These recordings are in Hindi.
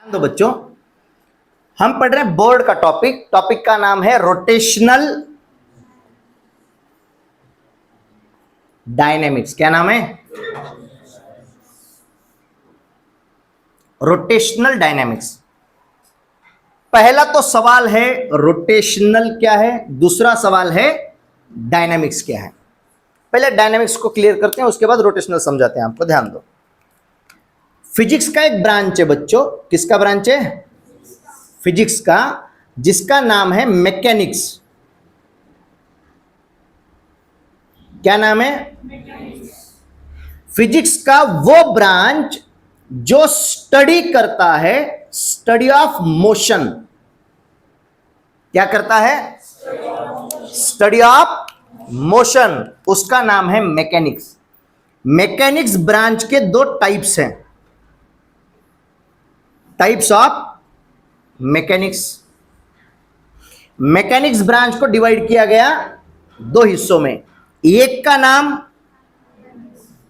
तो बच्चों हम पढ़ रहे हैं बोर्ड का टॉपिक का नाम है रोटेशनल डायनेमिक्स। क्या नाम है? Rotational dynamics. पहला तो सवाल है रोटेशनल क्या है, दूसरा सवाल है डायनेमिक्स क्या है। पहले डायनेमिक्स को क्लियर करते हैं, उसके बाद रोटेशनल समझाते हैं आपको। ध्यान दो, फिजिक्स का एक ब्रांच है बच्चों। किसका ब्रांच है? फिजिक्स का, जिसका नाम है मैकेनिक्स। क्या नाम है? फिजिक्स का वो ब्रांच जो स्टडी करता है, स्टडी ऑफ मोशन। क्या करता है? स्टडी ऑफ मोशन, उसका नाम है मैकेनिक्स। मैकेनिक्स ब्रांच के दो टाइप्स हैं, types of mechanics. Mechanics branch को डिवाइड किया गया दो हिस्सों में। एक का नाम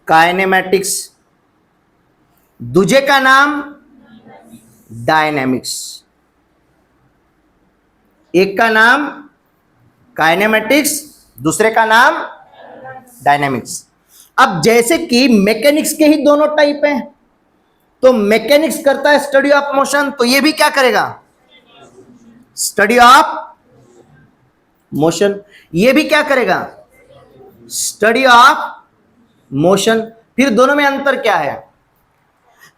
काइनेमैटिक्स, दूसरे का नाम डायनेमिक्स। एक का नाम काइनेमैटिक्स, दूसरे का नाम डायनेमिक्स। अब जैसे कि मैकेनिक्स के ही दोनों टाइप हैं, तो मैकेनिक्स करता है स्टडी ऑफ मोशन, तो ये भी क्या करेगा? Study of motion. ये भी क्या करेगा? Study of motion. फिर दोनों में अंतर क्या है?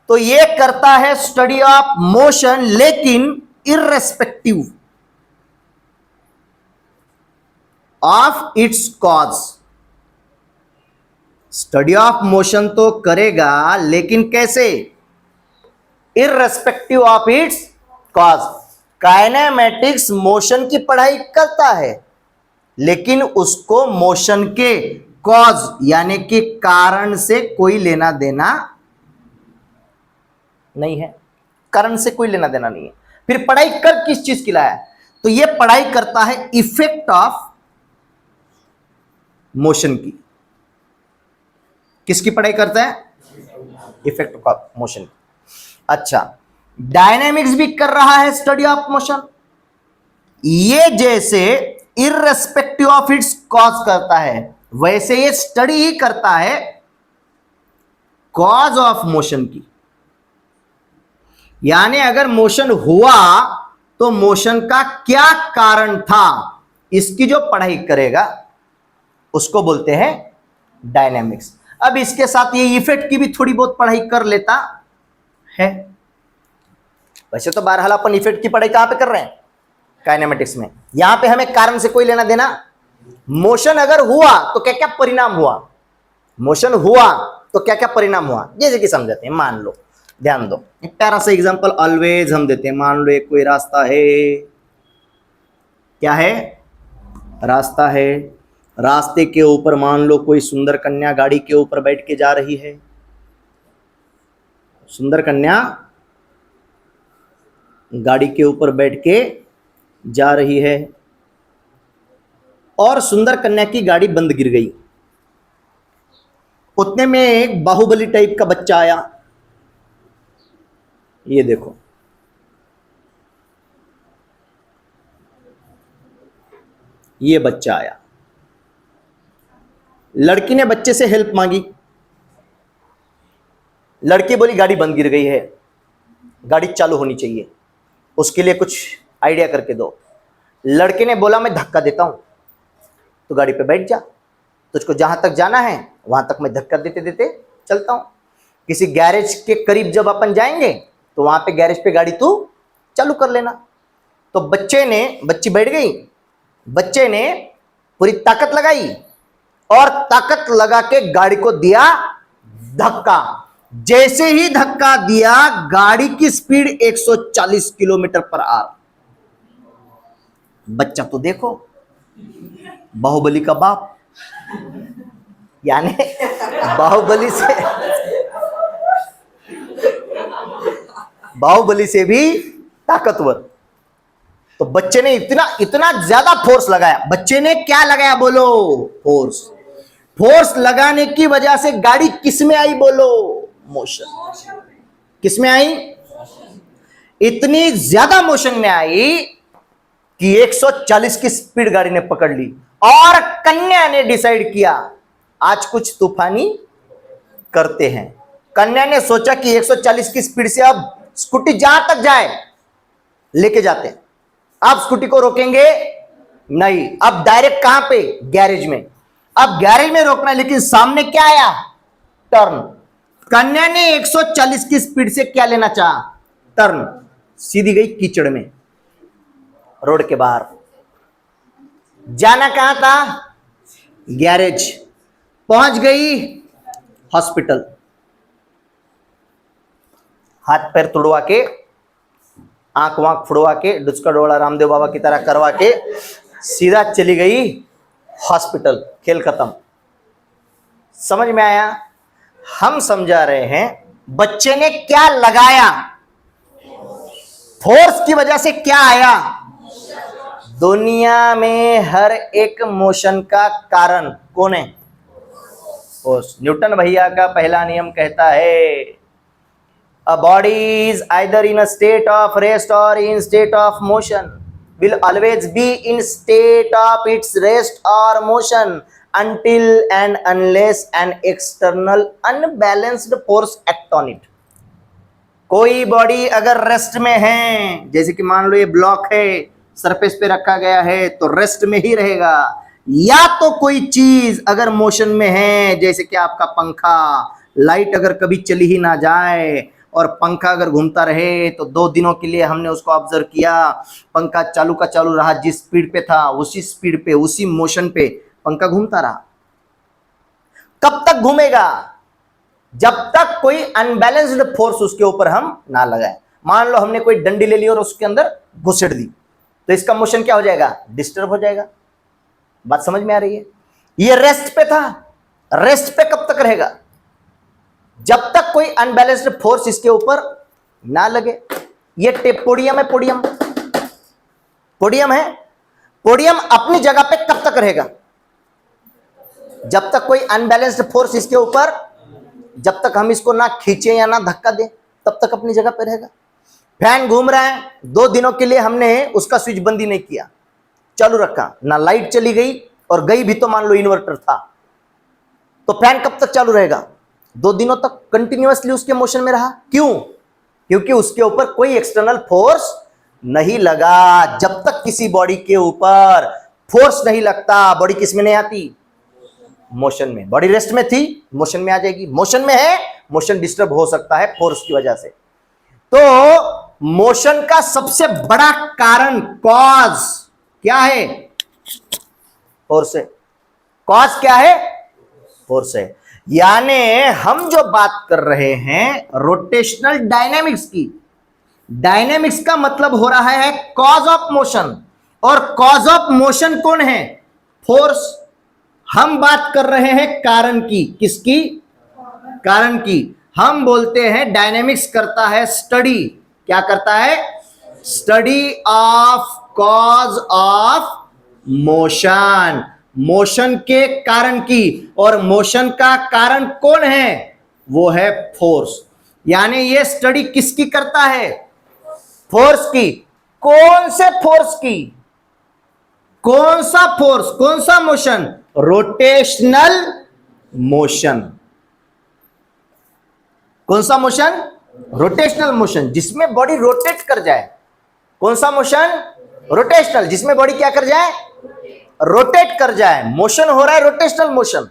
तो ये करता है स्टडी ऑफ मोशन, लेकिन irrespective of its cause. Study of motion तो करेगा, लेकिन कैसे? Irrespective of its cause. Kinematics motion की पढ़ाई करता है, लेकिन उसको मोशन के कॉज यानी कि कारण से कोई लेना देना नहीं है। कारण से कोई लेना देना नहीं है। फिर पढ़ाई कर किस चीज की लाया? तो यह पढ़ाई करता है इफेक्ट ऑफ मोशन की। किसकी पढ़ाई करता है? Effect of motion. अच्छा, डायनेमिक्स भी कर रहा है स्टडी ऑफ मोशन। ये जैसे इररेस्पेक्टिव ऑफ इट्स कॉज करता है, वैसे ये स्टडी ही करता है कॉज ऑफ मोशन की। यानी अगर मोशन हुआ तो मोशन का क्या कारण था, इसकी जो पढ़ाई करेगा उसको बोलते हैं डायनेमिक्स। अब इसके साथ ये इफेक्ट की भी थोड़ी बहुत पढ़ाई कर लेता है। वैसे तो बहरहाल अपन इफेक्ट की पढ़ाई कहां पे कर रहे हैं? काइनेमेटिक्स में। यहां पे हमें कारण से कोई लेना देना। मोशन अगर हुआ तो क्या क्या परिणाम हुआ, मोशन हुआ तो क्या क्या परिणाम हुआ, जैसे कि समझाते हैं। मान लो, ध्यान दो, एक प्यारा सा एग्जांपल ऑलवेज हम देते हैं। मान लो एक कोई रास्ता है। क्या है? रास्ता है। रास्ते के ऊपर मान लो कोई सुंदर कन्या गाड़ी के ऊपर बैठ के जा रही है। सुंदर कन्या गाड़ी के ऊपर बैठ के जा रही है, और सुंदर कन्या की गाड़ी बंद गिर गई। उतने में एक बाहुबली टाइप का बच्चा आया। ये देखो, ये बच्चा आया। लड़की ने बच्चे से हेल्प मांगी। लड़की बोली गाड़ी बंद गिर गई है, गाड़ी चालू होनी चाहिए, उसके लिए कुछ आइडिया करके दो। लड़के ने बोला मैं धक्का देता हूं। तो गाड़ी पे बैठ जा, तुझको जहां तक जाना है वहां तक मैं धक्का देते देते चलता हूं। किसी गैरेज के करीब जब अपन जाएंगे तो वहां पे गैरेज पे गाड़ी तू चालू कर लेना। तो बच्ची बैठ गई। बच्चे ने पूरी ताकत लगाई और ताकत लगा के गाड़ी को दिया धक्का। जैसे ही धक्का दिया, गाड़ी की स्पीड 140 किलोमीटर पर आवर। बच्चा तो देखो, बाहुबली का बाप, यानी बाहुबली से भी ताकतवर। तो बच्चे ने इतना ज्यादा फोर्स लगाया। बच्चे ने क्या लगाया बोलो? फोर्स लगाने की वजह से गाड़ी किस में आई बोलो? मोशन। किस में आई? इतनी ज्यादा मोशन में आई कि 140 की स्पीड गाड़ी ने पकड़ ली और कन्या ने डिसाइड किया आज कुछ तूफानी करते हैं। कन्या ने सोचा कि 140 की स्पीड से अब स्कूटी जहां तक जाए लेके जाते हैं। अब स्कूटी को रोकेंगे नहीं, अब डायरेक्ट कहां पे, गैरेज में। अब गैरेज में रोकना है, लेकिन सामने क्या आया, टर्न। कन्या ने 140 की स्पीड से क्या लेना चाहा, टर्न। सीधी गई कीचड़ में, रोड के बाहर। जाना कहां था, गैरेज। पहुंच गई हॉस्पिटल, हाथ पैर तुड़वा के, आंख वांख फुड़वा के, डुचका डोड़ा रामदेव बाबा की तरह करवा के सीधा चली गई हॉस्पिटल। खेल खत्म। समझ में आया? हम समझा रहे हैं बच्चे ने क्या लगाया, फोर्स की वजह से क्या आया। दुनिया में हर एक मोशन का कारण कौन है, फोर्स। न्यूटन भैया का पहला नियम कहता है a body is either in a state of rest or in state of motion, will always be in state of its rest or motion until and unless an external unbalanced force act on it. कोई बॉडी अगर रेस्ट में है, जैसे कि मान लो ये ब्लॉक है, सरफेस पे रखा गया है तो रेस्ट में ही रहेगा। या तो कोई चीज अगर मोशन में है, जैसे कि आपका पंखा, लाइट अगर कभी चली ही ना जाए और पंखा अगर घूमता रहे, तो 2 दिनों के लिए हमने उसको ऑब्जर्व किया, पंखा चालू का चालू रहा, जिस स्पीड पे था उसी स्पीड पे, उसी मोशन पे पंखा घूमता रहा। कब तक घूमेगा, जब तक कोई अनबैलेंस्ड फोर्स उसके ऊपर हम ना लगाए। मान लो हमने कोई डंडी ले ली और उसके अंदर घुसेड़ दी, तो इसका मोशन क्या हो जाएगा, डिस्टर्ब हो जाएगा। बात समझ में आ रही है? ये रेस्ट पे था, रेस्ट पे कब तक रहेगा, जब तक कोई अनबैलेंस्ड फोर्स इसके ऊपर ना लगे। ये पोडियम है, पोडियम, पोडियम है। पोडियम अपनी जगह पे कब तक रहेगा, जब तक कोई अनबैलेंस्ड फोर्स इसके ऊपर, जब तक हम इसको ना खींचे या ना धक्का दें, तब तक अपनी जगह पे रहेगा। फैन घूम रहा है, 2 दिनों के लिए हमने उसका स्विच बंद ही नहीं किया, चालू रखा, ना लाइट चली गई और गई भी तो मान लो इन्वर्टर था, तो फैन कब तक चालू रहेगा, 2 दिनों तक कंटिन्यूअसली उसके मोशन में रहा। क्यों? क्योंकि उसके ऊपर कोई एक्सटर्नल फोर्स नहीं लगा। जब तक किसी बॉडी के ऊपर फोर्स नहीं लगता, बॉडी किस में नहीं आती, मोशन में। बॉडी रेस्ट में थी, मोशन में आ जाएगी। मोशन में है, मोशन डिस्टर्ब हो सकता है फोर्स की वजह से। तो मोशन का सबसे बड़ा कारण, कॉज क्या है, फोर्स है। कॉज क्या है, फोर्स है। यानी हम जो बात कर रहे हैं रोटेशनल डायनेमिक्स की, डायनेमिक्स का मतलब हो रहा है कॉज ऑफ मोशन, और कॉज ऑफ मोशन कौन है, फोर्स। हम बात कर रहे हैं कारण की, किसकी, कारण की। हम बोलते हैं डायनेमिक्स करता है स्टडी, क्या करता है, study of cause of motion, motion के कारण की। और मोशन का कारण कौन है, वो है फोर्स। यानी ये स्टडी किसकी करता है, फोर्स की। कौन से फोर्स की, कौन सा फोर्स, कौन सा मोशन, रोटेशनल मोशन। कौन सा मोशन, रोटेशनल मोशन, जिसमें बॉडी रोटेट कर जाए। कौन सा मोशन, रोटेशनल, जिसमें बॉडी क्या कर जाए, रोटेट कर जाए। मोशन हो रहा है रोटेशनल मोशन,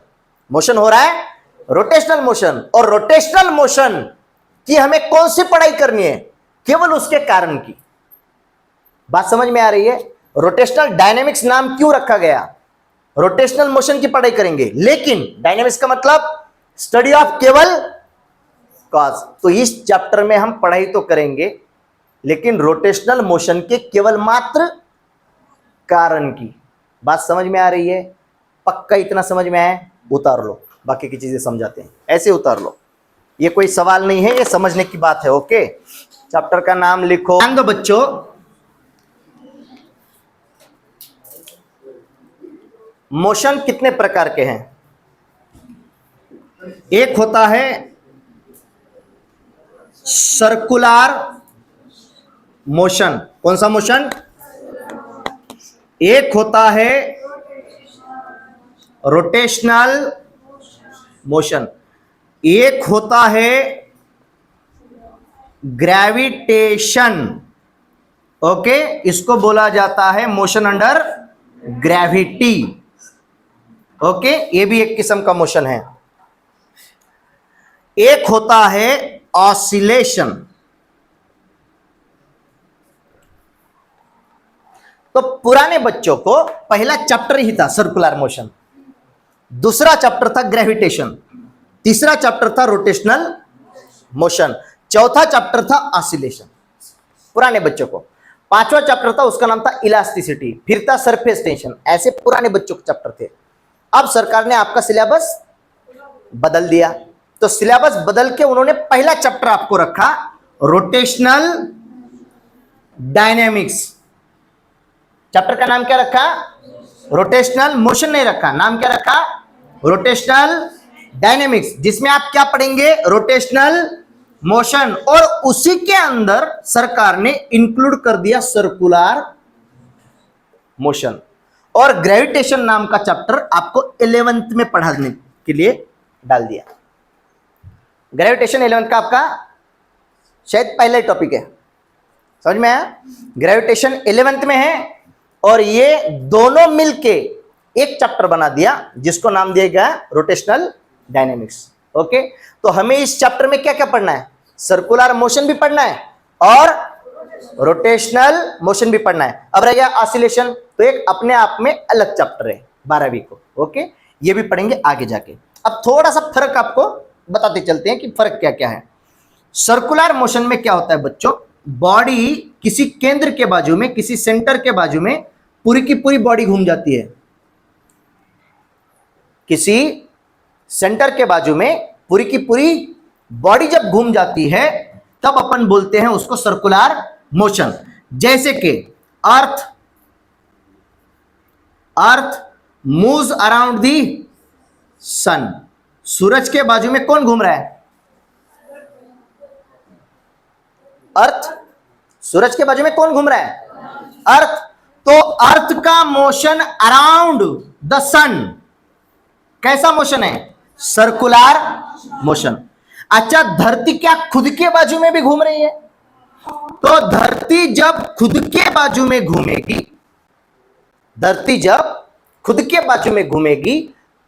मोशन हो रहा है रोटेशनल मोशन। और रोटेशनल मोशन की हमें कौन सी पढ़ाई करनी है, केवल उसके कारण की। बात समझ में आ रही है? रोटेशनल डायनेमिक्स नाम क्यों रखा गया, रोटेशनल मोशन की पढ़ाई करेंगे, लेकिन डायनेमिक्स का मतलब स्टडी ऑफ केवल कॉज। तो इस चैप्टर में हम पढ़ाई तो करेंगे, लेकिन रोटेशनल मोशन के केवल मात्र कारण की। बात समझ में आ रही है? पक्का इतना समझ में आया? उतार लो, बाकी की चीजें समझाते हैं, ऐसे उतार लो, ये कोई सवाल नहीं है, ये समझने की बात है। ओके, चैप्टर का नाम लिखो। ध्यान दो बच्चों, मोशन कितने प्रकार के हैं। एक होता है सर्कुलर मोशन। कौन सा मोशन? एक होता है रोटेशनल मोशन, एक होता है ग्रेविटेशन। ओके, इसको बोला जाता है मोशन अंडर ग्रेविटी। ओके, ये भी एक किस्म का मोशन है। एक होता है ऑसिलेशन। तो पुराने बच्चों को पहला चैप्टर ही था सर्कुलर मोशन, दूसरा चैप्टर था ग्रेविटेशन, तीसरा चैप्टर था रोटेशनल मोशन, चौथा चैप्टर था ऑसिलेशन पुराने बच्चों को, पांचवा चैप्टर था उसका नाम था इलास्टिसिटी, फिर था सरफेस टेंशन। ऐसे पुराने बच्चों के चैप्टर थे। अब सरकार ने आपका सिलेबस बदल दिया, तो सिलेबस बदल के उन्होंने पहला चैप्टर आपको रखा रोटेशनल डायनेमिक्स। चैप्टर का नाम क्या रखा? रोटेशनल मोशन नहीं रखा, नाम क्या रखा? रोटेशनल डायनेमिक्स, जिसमें आप क्या पढ़ेंगे? Rotational motion. और उसी के अंदर सरकार ने इंक्लूड कर दिया सर्कुलर मोशन। और ग्रेविटेशन नाम का चैप्टर आपको 11th में पढ़ाने के लिए डाल दिया। ग्रेविटेशन 11th का आपका शायद पहला ही टॉपिक है, समझ में आया? ग्रेविटेशन 11th में है और ये दोनों मिलके एक चैप्टर बना दिया जिसको नाम दिया गया रोटेशनल डायनेमिक्स। ओके, तो हमें इस चैप्टर में क्या क्या पढ़ना है? सर्कुलर मोशन भी पढ़ना है और रोटेशनल मोशन भी पढ़ना है। अब रह गया ऑसिलेशन, तो एक अपने आप में अलग चैप्टर है 12वीं को। ओके, ये भी पढ़ेंगे आगे जाके। अब थोड़ा सा फर्क आपको बताते चलते हैं कि फर्क क्या क्या है। सर्कुलर मोशन में क्या होता है बच्चों? बॉडी किसी केंद्र के बाजू में, किसी सेंटर के बाजू में पूरी की पूरी बॉडी घूम जाती है। किसी सेंटर के बाजू में पूरी की पूरी बॉडी जब घूम जाती है तब अपन बोलते हैं उसको सर्कुलर मोशन। जैसे कि अर्थ मूव्स अराउंड दी सन। सूरज के बाजू में कौन घूम रहा है? अर्थ। सूरज के बाजू में कौन घूम रहा है? अर्थ। तो अर्थ का मोशन अराउंड द सन कैसा मोशन है? Circular motion. अच्छा, धरती क्या खुद के बाजू में भी घूम रही है? तो धरती जब खुद के बाजू में घूमेगी, धरती जब खुद के बाजू में घूमेगी,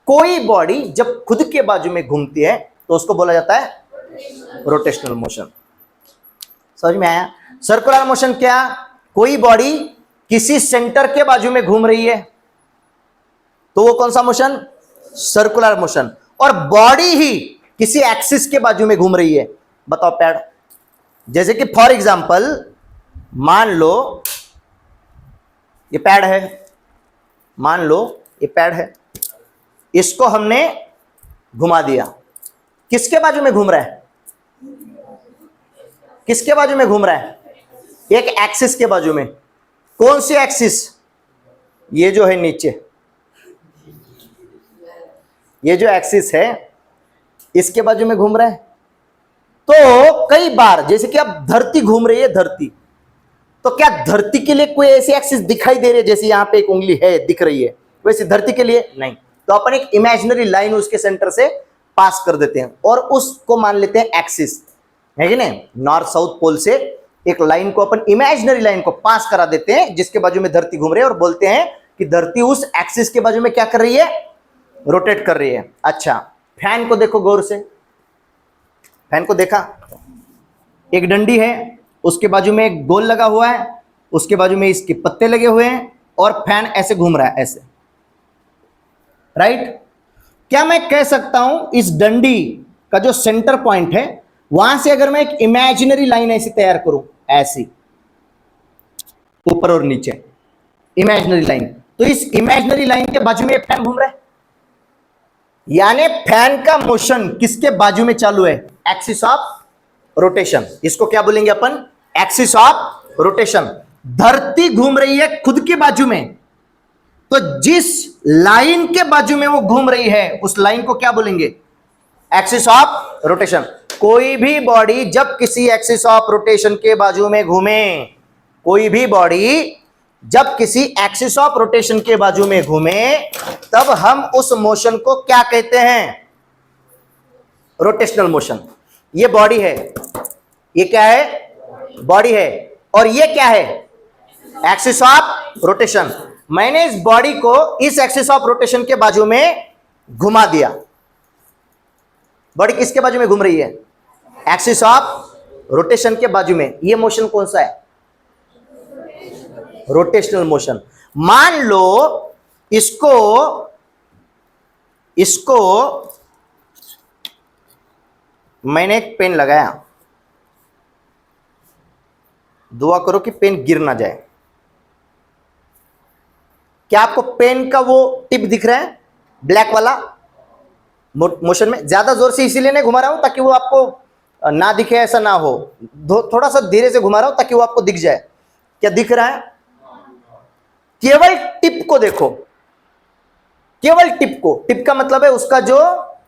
कोई बॉडी जब खुद के बाजू में घूमती है तो उसको बोला जाता है रोटेशनल मोशन। समझ में आया? सर्कुलर मोशन क्या? कोई बॉडी किसी सेंटर के बाजू में घूम रही है तो वो कौन सा मोशन? Circular motion. और बॉडी ही किसी एक्सिस के बाजू में घूम रही है। बताओ पैड। जैसे कि फॉर एग्जांपल मान लो ये पैड है, मान लो ये पैड है, इसको हमने घुमा दिया। किसके बाजू में घूम रहा है? किसके बाजू में घूम रहा है? एक एक्सिस के बाजू में। कौन सी एक्सिस? ये जो है नीचे, ये जो एक्सिस है इसके बाजू में घूम रहा है। तो कई बार जैसे कि अब धरती घूम रही है, धरती, तो क्या धरती के लिए कोई ऐसी एक्सिस दिखाई दे रही है? जैसे यहां पे एक उंगली है दिख रही है, वैसे धरती के लिए नहीं। तो अपन एक इमेजिनरी लाइन उसके सेंटर से पास कर देते हैं और उसको मान लेते हैं एक्सिस, है कि नहीं? नॉर्थ साउथ पोल से एक लाइन को अपन इमेजिनरी लाइन को पास करा देते हैं जिसके बाजू में धरती घूम रही है और बोलते हैं कि धरती उस एक्सिस के बाजू में क्या कर रही है? रोटेट कर रही है। अच्छा, फैन को देखो गौर से। फैन को देखा? एक डंडी है, उसके बाजू में एक गोल लगा हुआ है, उसके बाजू में इसके पत्ते लगे हुए हैं और फैन ऐसे घूम रहा है, ऐसे, राइट? क्या मैं कह सकता हूं इस डंडी का जो सेंटर पॉइंट है वहां से अगर मैं एक इमेजिनरी लाइन ऐसी तैयार करूं, ऐसी ऊपर और नीचे इमेजिनरी लाइन, तो इस इमेजिनरी लाइन के बाजू में एक फैन घूम रहा है, यानी फैन का मोशन किसके बाजू में चालू है? Axis of rotation. इसको क्या बोलेंगे अपन? Axis of rotation. धरती घूम रही है खुद के बाजू में, तो जिस लाइन के बाजू में वो घूम रही है उस लाइन को क्या बोलेंगे? Axis of rotation. कोई भी बॉडी जब किसी एक्सिस ऑफ रोटेशन के बाजू में घूमे कोई भी बॉडी जब किसी एक्सिस ऑफ रोटेशन के बाजू में घूमे तब हम उस मोशन को क्या कहते हैं? Rotational motion. ये बॉडी है, ये क्या है? बॉडी है। और ये क्या है? Axis of rotation. मैंने इस बॉडी को इस एक्सिस ऑफ रोटेशन के बाजू में घुमा दिया। बॉडी किसके बाजू में घूम रही है? एक्सिस ऑफ रोटेशन के बाजू में। ये मोशन कौन सा है? Rotational motion. मान लो इसको मैंने एक पेन लगाया, दुआ करो कि पेन गिर ना जाए। क्या आपको पेन का वो टिप दिख रहा है, ब्लैक वाला? मोशन में ज्यादा जोर से इसीलिए नहीं घुमा रहा हूं ताकि वो आपको ना दिखे, ऐसा ना हो। थोड़ा सा धीरे से घुमा रहा हूं ताकि वो आपको दिख जाए। क्या दिख रहा है? केवल टिप को देखो, केवल टिप को। टिप का मतलब है उसका जो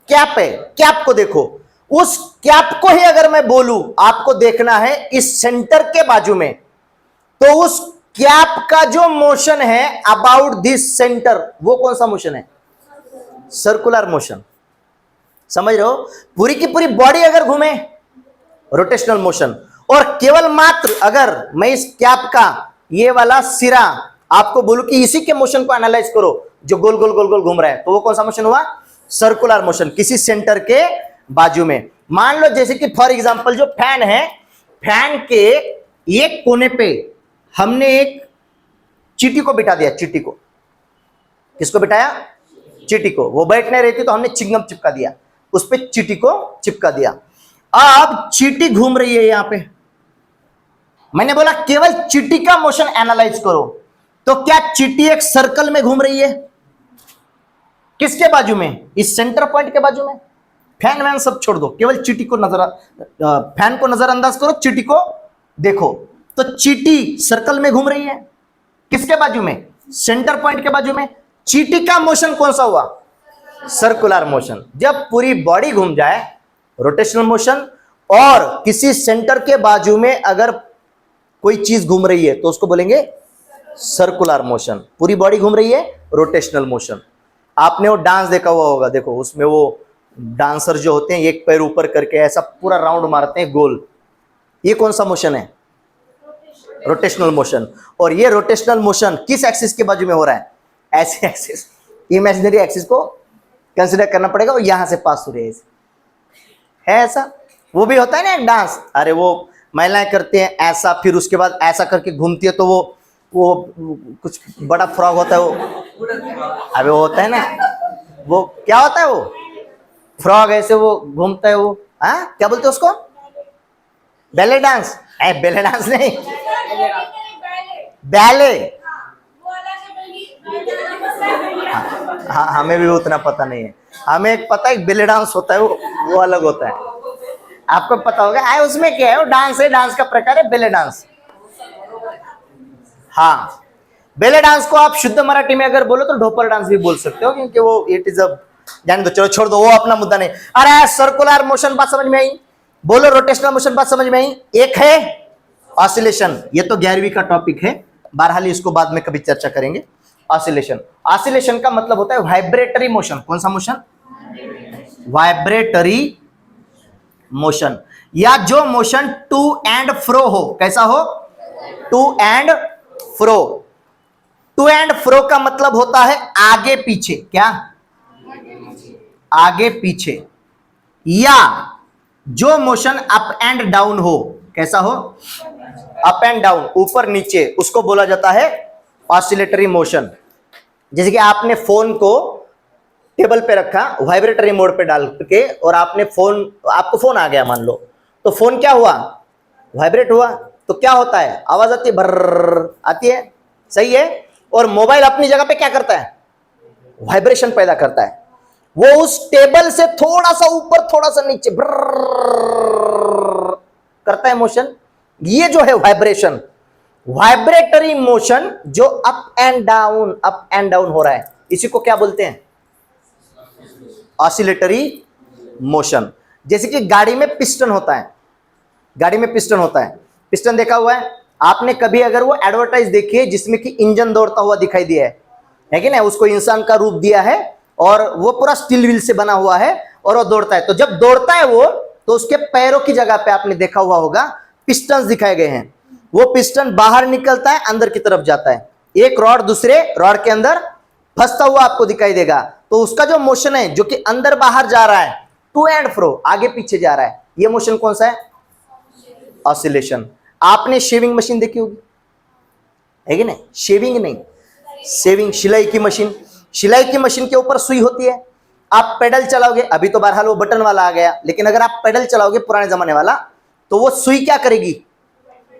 कैप है, कैप को देखो। उस कैप को ही अगर मैं बोलूं आपको देखना है इस सेंटर के बाजू में, तो उस कैप का जो मोशन है अबाउट दिस सेंटर, वो कौन सा मोशन है? Circular motion. समझ रहे हो? पूरी की पूरी बॉडी अगर घूमे, रोटेशनल मोशन। और केवल मात्र अगर मैं इस कैप का ये वाला सिरा आपको बोलूं कि इसी के मोशन को एनालाइज करो, जो गोल गोल गोल गोल घूम रहा है, तो वो कौन सा मोशन हुआ? सर्कुलर मोशन, किसी सेंटर के बाजू में। मान लो जैसे कि फॉर एग्जांपल जो फैन है, फैन के एक कोने पे हमने एक चींटी को बिठा दिया। चींटी को, किसको बिठाया? चींटी को। वो बैठ नहीं रहती तो हमने चिंगम चिपका दिया, उस पे चींटी को चिपका दिया। अब चींटी घूम रही है यहां पे। मैंने बोला केवल चींटी का मोशन एनालाइज करो, तो क्या चींटी एक सर्कल में घूम रही है? किसके बाजू में? इस सेंटर पॉइंट के बाजू में। फैन वैन सब छोड़ दो, केवल चींटी को फैन को नजरअंदाज करो, चींटी को देखो। तो चींटी सर्कल में घूम रही है, किसके बाजू में? सेंटर पॉइंट के बाजू में। चींटी का मोशन कौन सा हुआ? Circular motion. जब पूरी बॉडी घूम जाए, रोटेशनल मोशन। और किसी सेंटर के बाजू में अगर कोई चीज घूम रही है तो उसको बोलेंगे सर्कुलर मोशन। पूरी बॉडी घूम रही है, रोटेशनल मोशन। आपने वो डांस देखा हुआ होगा, देखो उसमें वो डांसर जो होते हैं एक पैर ऊपर करके ऐसा पूरा राउंड मारते हैं गोल। ये कौन सा मोशन है? Rotational motion. और ये रोटेशनल मोशन किस एक्सिस के बाजू में हो रहा है? ऐसे एक्सिस, इमेजिनरी एक्सिस को कंसीडर करना पड़ेगा, और यहां से पास हो रही है ऐसा। वो भी होता है ना एक डांस, अरे वो महिलाएं करती हैं ऐसा, फिर उसके बाद ऐसा करके घूमती है, तो वो कुछ बड़ा फ्रॉग होता है वो, अबे वो होता है ना, वो क्या होता है, वो फ्रॉग ऐसे वो घूमता है वो, हाँ क्या बोलते हैं उसको? Ballet dance. बैले डांस नहीं, बैले। हाँ हमें भी उतना पता नहीं है, हमें एक पता है बेले डांस होता है, वो अलग होता है, आपको पता होगा। उसमें क्या है, वो डांस है, डांस का प्रकार है बेले डांस। हाँ, बेले डांस को आप शुद्ध मराठी में अगर बोलो तो ढोपर डांस भी बोल सकते हो, क्योंकि वो इट इज अ, जान दो, चलो छोड़ दो, वो अपना मुद्दा नहीं। अरे सर्कुलर मोशन बात समझ में आई? बोलो रोटेशनल मोशन बात समझ में आई? एक है ऑसिलेशन, ये तो 11वीं का टॉपिक है, बहरहाल इसको बाद में कभी चर्चा करेंगे। ऑसिलेशन, ऑसिलेशन का मतलब होता है वाइब्रेटरी मोशन। कौन सा मोशन? वाइब्रेटरी मोशन, या जो मोशन टू एंड फ्रो हो। कैसा हो? To and fro. To and fro का मतलब होता है आगे पीछे। क्या? आगे पीछे। या जो मोशन अप एंड डाउन हो। कैसा हो? अप एंड डाउन, ऊपर नीचे, उसको बोला जाता है ऑसिलेटरी मोशन। जैसे कि आपने फोन को टेबल पे रखा, वाइब्रेटरी मोड पे डाल के, और आपको फोन आ गया मान लो, तो फोन क्या हुआ? वाइब्रेट हुआ। तो क्या होता है? आवाज आती है, भर्र आती है, सही है। और मोबाइल अपनी जगह पे क्या करता है? वाइब्रेशन पैदा करता है। वो उस टेबल से थोड़ा सा ऊपर, थोड़ा सा नीचे करता है मोशन। ये जो है वाइब्रेशन, वाइब्रेटरी मोशन जो अप एंड डाउन हो रहा है, इसी को क्या बोलते हैं? Oscillatory motion. जैसे कि गाड़ी में पिस्टन होता है, गाड़ी में पिस्टन होता है, पिस्टन देखा हुआ है आपने कभी अगर वो एडवर्टाइज देखी है जिसमें कि इंजन दौड़ता हुआ दिखाई दिया है कि नहीं, उसको इंसान का रूप दिया है और वो पूरा स्टील व्हील से बना हुआ है और वो दौड़ता है। तो जब दौड़ता है वो, तो उसके पैरों की जगह पे आपने देखा हुआ होगा पिस्टन दिखाए गए हैं। वो पिस्टन बाहर निकलता है, अंदर की तरफ जाता है, एक रॉड दूसरे रॉड के अंदर फंसता हुआ आपको दिखाई देगा। तो उसका जो मोशन है जो कि अंदर बाहर जा रहा है, टू एंड फ्रो, आगे पीछे जा रहा है, ये मोशन कौन सा है? ऑसिलेशन। आपने शेविंग मशीन देखी होगी, है कि नहीं? शेविंग नहीं, शेविंग, सिलाई की मशीन। सिलाई की मशीन के ऊपर सुई होती है, आप पेडल चलाओगे, अभी तो बहरहाल वो बटन वाला आ गया, लेकिन अगर आप पेडल चलाओगे पुराने जमाने वाला, तो वो सुई क्या करेगी?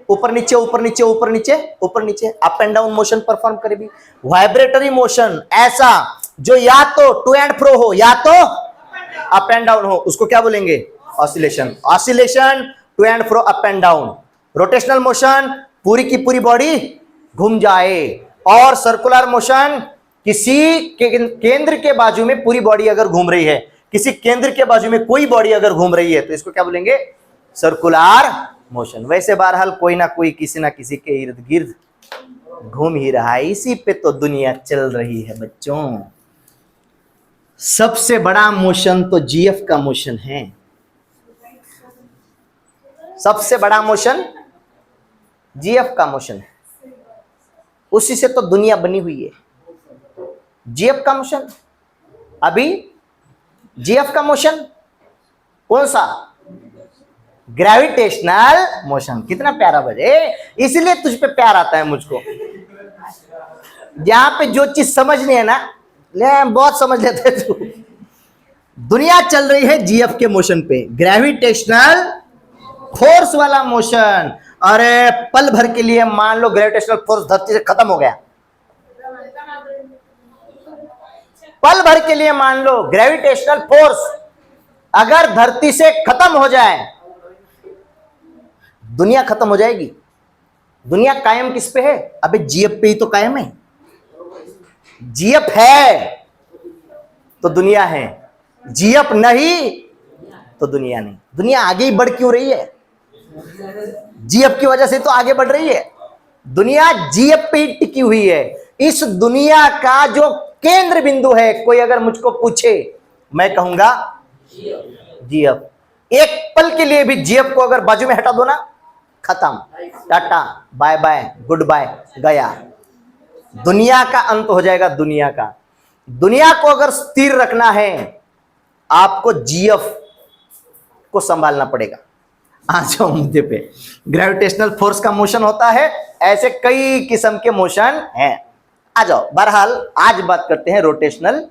ऊपर नीचे ऊपर नीचे ऊपर नीचे ऊपर नीचे, up and down motion perform करेगी। वाइब्रेटरी मोशन ऐसा जो या तो टू एंड फ्रो हो या तो अप एंड डाउन हो, उसको क्या बोलेंगे? Oscillation. Oscillation, to and fro, up and down. Rotational motion, पूरी की पूरी बॉडी घूम जाए। और सर्कुलर मोशन, किसी केंद्र के बाजू में पूरी बॉडी अगर घूम रही है, किसी केंद्र के बाजू में कोई बॉडी अगर घूम रही है, तो इसको क्या बोलेंगे? Circular motion. वैसे बहरहाल कोई ना कोई किसी ना किसी के इर्द गिर्द घूम ही रहा है, इसी पे तो दुनिया चल रही है बच्चों। सबसे बड़ा मोशन तो जीएफ का मोशन है। सबसे बड़ा मोशन जीएफ का मोशन है, उसी से तो दुनिया बनी हुई है। जीएफ का मोशन, अभी जीएफ का मोशन कौन सा? Gravitational motion. कितना प्यारा बजे, इसलिए तुझ पे प्यार आता है मुझको। जहां पे जो चीज समझनी है ना, ले बहुत समझ लेते तू। दुनिया चल रही है जीएफ के मोशन पे, ग्रेविटेशनल फोर्स वाला मोशन। अरे पल भर के लिए मान लो ग्रेविटेशनल फोर्स धरती से खत्म हो गया, पल भर के लिए मान लो ग्रेविटेशनल फोर्स अगर धरती से खत्म हो जाए, दुनिया खत्म हो जाएगी। दुनिया कायम किस पे है? अबे जीएफ पे ही तो कायम है। जीएफ है तो दुनिया है, जीएफ नहीं तो दुनिया नहीं। दुनिया आगे ही बढ़ क्यों रही है? जीएफ की वजह से तो आगे बढ़ रही है। दुनिया जीएफ पे ही टिकी हुई है। इस दुनिया का जो केंद्र बिंदु है, कोई अगर मुझको पूछे, मैं कहूंगा जीएफ। एक पल के लिए भी जीएफ को अगर बाजू में हटा दो ना, खत्म, tata bye bye goodbye, गया। दुनिया का अंत हो जाएगा। दुनिया का, दुनिया को अगर स्थिर रखना है, आपको जीएफ को संभालना पड़ेगा। आ जाओ मुद्दे पे। ग्रेविटेशनल फोर्स का मोशन होता है, ऐसे कई किस्म के मोशन हैं। आ जाओ, बहरहाल आज बात करते हैं रोटेशनल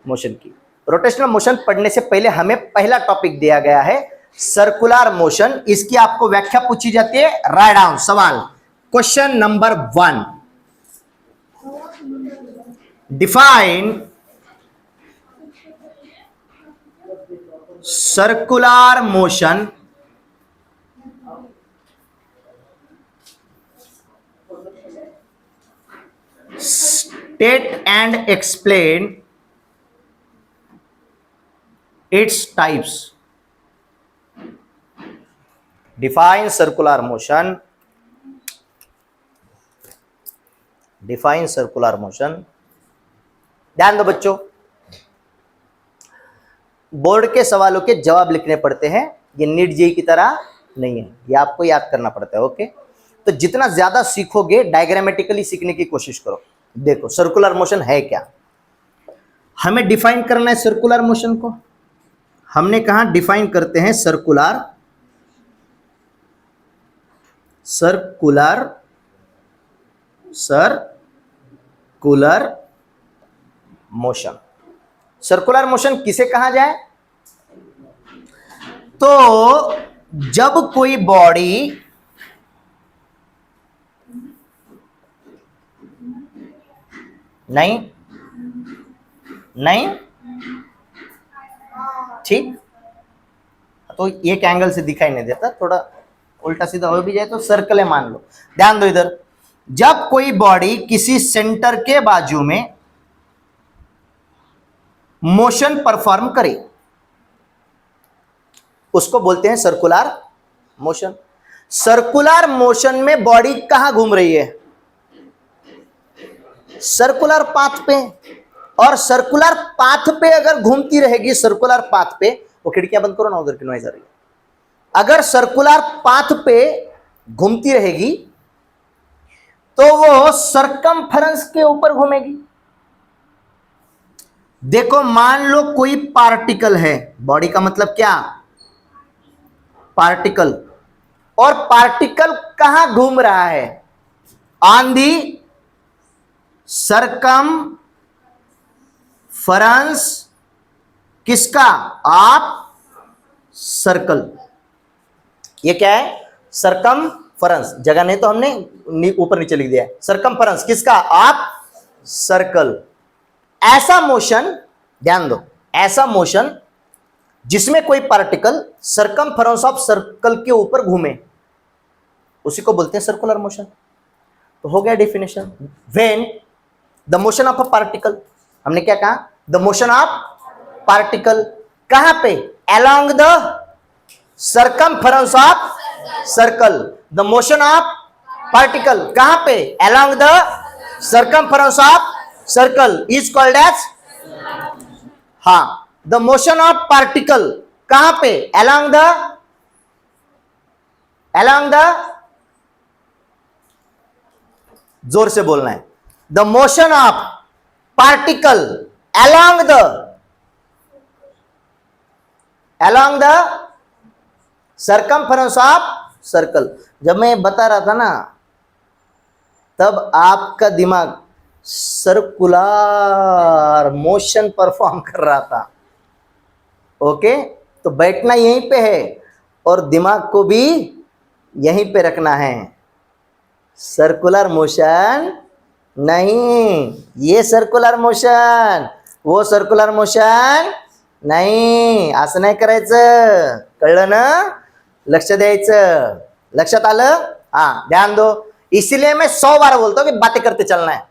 मोशन की। रोटेशनल मोशन पढ़ने से पहले हमें पहला टॉपिक दिया गया है सर्कुलर मोशन। इसकी आपको व्याख्या पूछी जाती है, राइट डाउन। सवाल, question number 1, define circular motion state and explain its types. Define circular motion. Define circular motion. ध्यान दो बच्चों, बोर्ड के सवालों के जवाब लिखने पड़ते हैं, ये नीट जेईई की तरह नहीं है, ये आपको याद करना पड़ता है। ओके, तो जितना ज्यादा सीखोगे डायग्रामेटिकली सीखने की कोशिश करो। देखो सर्कुलर मोशन है क्या, हमें डिफाइन करना है सर्कुलर मोशन को। हमने कहा डिफाइन करते हैं सर्कुलर मोशन। सर्कुलर मोशन किसे कहा जाए? तो जब कोई बॉडी नहीं ठीक, तो एक एंगल से दिखाई नहीं देता, थोड़ा उल्टा सीधा हो भी जाए तो सर्कल है मान लो। ध्यान दो इधर, जब कोई बॉडी किसी सेंटर के बाजू में मोशन परफॉर्म करे, उसको बोलते हैं सर्कुलर मोशन। सर्कुलर मोशन में बॉडी कहां घूम रही है? सर्कुलर पाथ पे। और सर्कुलर पाथ पे अगर घूमती रहेगी, सर्कुलर पाथ पे, वो खिड़कियां बंद करो ना, उधर की नॉइज आ रही है। अगर सर्कुलर पाथ पे घूमती रहेगी तो वो सरकमफेरेंस के ऊपर घूमेगी। देखो, मान लो कोई पार्टिकल है, बॉडी का मतलब क्या? पार्टिकल। और पार्टिकल कहां घूम रहा है? ऑन दी सरकमफेरेंस किसका? Of circle. ये क्या है? सरकमफेरेंस। जगह नहीं तो हमने ऊपर नीचे लिख दिया है। सरकमफेरेंस किसका? Of circle. ऐसा मोशन, ध्यान दो, ऐसा मोशन जिसमें कोई पार्टिकल सरकमफेरेंस ऑफ सर्कल के ऊपर घूमे, उसी को बोलते हैं सर्कुलर मोशन। तो हो गया definition. When the motion of a particle, हमने क्या कहा? द मोशन ऑफ पार्टिकल कहां पे? Along the circumference of circle. The motion of particle कहां पे? Along the circumference of circle is called as, हाँ, द मोशन ऑफ पार्टिकल कहां पे? अलोंग द, जोर से बोलना है, the motion of particle along the circumference of circle. जब मैं बता रहा था ना, तब आपका दिमाग सर्कुलर मोशन परफॉर्म कर रहा था। ओके, तो बैठना यहीं पे है और दिमाग को भी यहीं पे रखना है। सर्कुलर मोशन नहीं, ये सर्कुलर मोशन, वो सर्कुलर मोशन नाही। असं नाही करायचं, कळलं ना? लक्ष द्यायचं। लक्षात आलं? हाँ, ध्यान दो। इसलिए मैं 100 बार बोलता हूं कि बातें करते चलना है।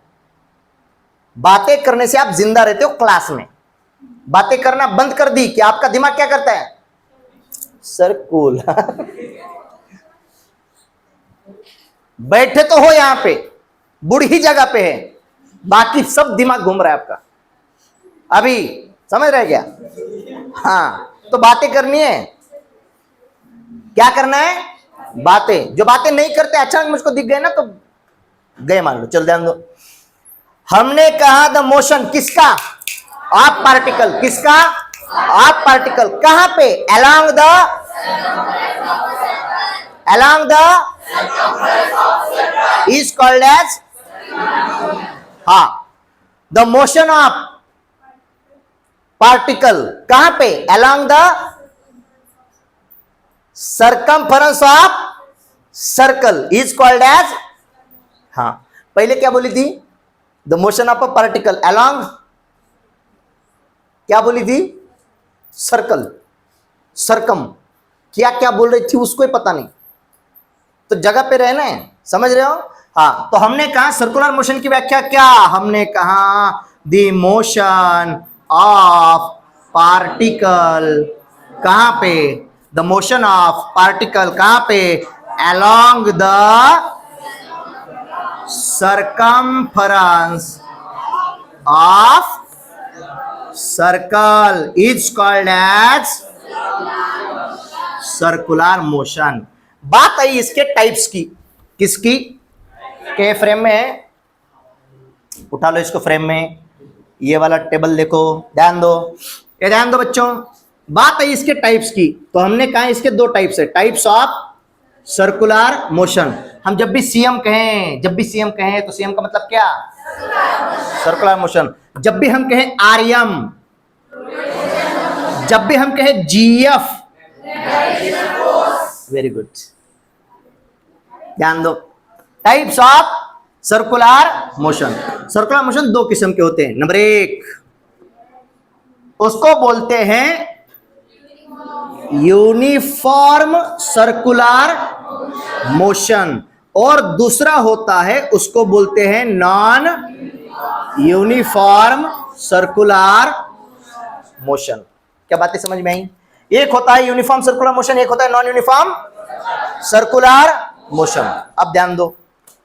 बातें करने से आप जिंदा रहते हो क्लास में। बातें करना बंद कर दी कि आपका दिमाग क्या करता है? सर्कुलर। बैठे तो हो यहां पे, बुढ़ी जगह पे है, बाकी सब दिमाग घूम रहा है आपका। अभी समझ रहे क्या? हाँ, तो बातें करनी है। क्या करना है? बातें। जो बातें नहीं करते, अचानक मुझको दिख गए ना, तो गए मान लो। चल ध्यान दो, हमने कहा द मोशन किसका? Of particle. किसका? Of particle. कहां पे? Along the is called as, हाँ, द मोशन ऑफ पार्टिकल कहां पे? Along the circumference of circle is called as, हाँ, पहले क्या बोली थी? The motion of a particle along, क्या बोली थी? Circle, circum. क्या क्या बोल रही थी उसको ही पता नहीं, तो जगह पे रहना है। समझ रहे हो? हाँ, तो हमने कहा सर्कुलर मोशन की व्याख्या क्या? हमने कहा द मोशन ऑफ पार्टिकल कहां पे? द मोशन ऑफ पार्टिकल कहां पे? Along the circumference of circle is called as circular motion। बात आई इसके टाइप्स की। किसकी? के फ्रेम में है, उठा लो इसको फ्रेम में। ये वाला टेबल देखो, ध्यान दो, ये ध्यान दो बच्चों। बात आई इसके टाइप्स की, तो हमने कहा इसके दो टाइप्स है, टाइप्स ऑफ सर्कुलर मोशन। हम जब भी सीएम कहें, तो सीएम का मतलब क्या? Circular motion. जब भी हम कहें आरएम, जब भी हम कहें जीएफ, वेरी गुड, ध्यान दो। Types of circular motion. Circular motion दो किस्म के होते हैं। नंबर एक, उसको बोलते हैं यूनिफॉर्म सर्कुलर मोशन, और दूसरा होता है, उसको बोलते हैं नॉन यूनिफॉर्म सर्कुलर मोशन। क्या बातें समझ में आई? एक होता है यूनिफॉर्म सर्कुलर मोशन, एक होता है नॉन यूनिफॉर्म सर्कुलर मोशन। अब ध्यान दो,